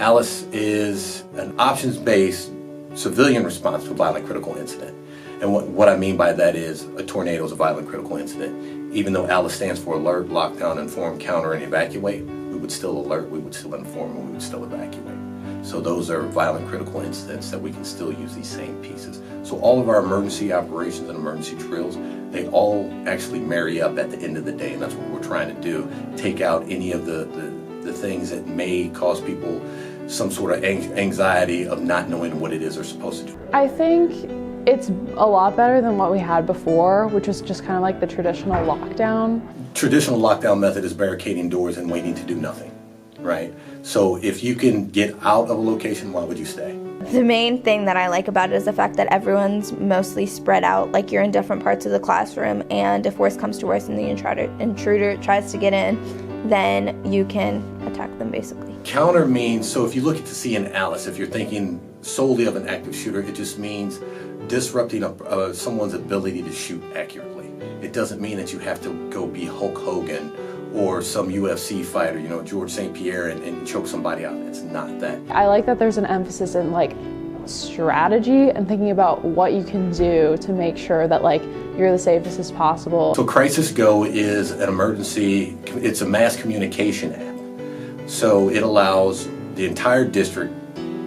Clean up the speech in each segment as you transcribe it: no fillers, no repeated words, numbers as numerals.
ALICE is an options-based civilian response to a violent critical incident. And what I mean by that is a tornado is a violent critical incident. Even though ALICE stands for alert, lockdown, inform, counter, and evacuate, we would still alert, we would still inform, and we would still evacuate. So those are violent critical incidents that we can still use these same pieces. So all of our emergency operations and emergency drills, they all actually marry up at the end of the day, and that's what we're trying to do. Take out any of the things that may cause people some sort of anxiety of not knowing what it is they're supposed to do. I think it's a lot better than what we had before, which was just kind of like the traditional lockdown. Traditional lockdown method is barricading doors and waiting to do nothing, right? So if you can get out of a location, why would you stay? The main thing that I like about it is the fact that everyone's mostly spread out, like you're in different parts of the classroom, and if worse comes to worse and the intruder tries to get in, then you can attack them basically. Counter means, so if you look at to see in ALICE, if you're thinking solely of an active shooter, it just means disrupting someone's ability to shoot accurately. It doesn't mean that you have to go be Hulk Hogan or some UFC fighter, you know, George St. Pierre and choke somebody out. It's not that. I like that there's an emphasis in like strategy and thinking about what you can do to make sure that like you're the safest as possible. So Crisis Go is an emergency, it's a mass communication app. So it allows the entire district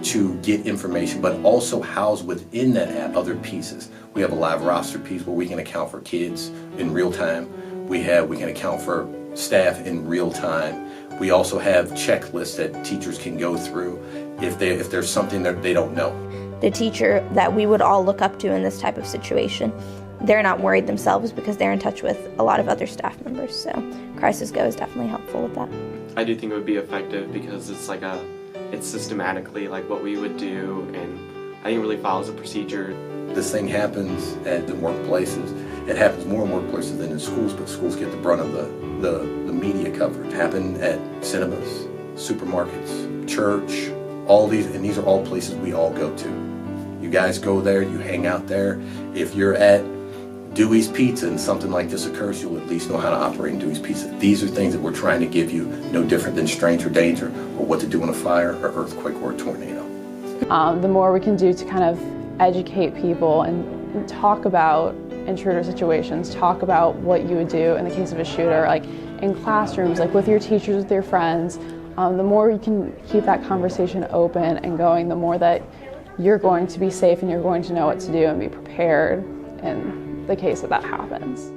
to get information, but also house within that app other pieces. We have a live roster piece where we can account for kids in real time. We can account for staff in real time. We also have checklists that teachers can go through if there's something that they don't know. The teacher that we would all look up to in this type of situation, they're not worried themselves because they're in touch with a lot of other staff members. So Crisis Go is definitely helpful with that. I do think it would be effective because it's systematically like what we would do, and I think it really follows a procedure. This thing happens at the workplaces. It happens more in workplaces than in schools, but schools get the brunt of the media coverage. It happened at cinemas, supermarkets, church, all these, and these are all places we all go to. You guys go there, you hang out there. If you're at Dewey's Pizza and something like this occurs, you'll at least know how to operate in Dewey's Pizza. These are things that we're trying to give you, no different than stranger danger or what to do in a fire or earthquake or a tornado. The more we can do to kind of educate people and talk about intruder situations, talk about what you would do in the case of a shooter, like in classrooms, like with your teachers, with your friends, the more you can keep that conversation open and going, the more that you're going to be safe and you're going to know what to do and be prepared in the case that happens.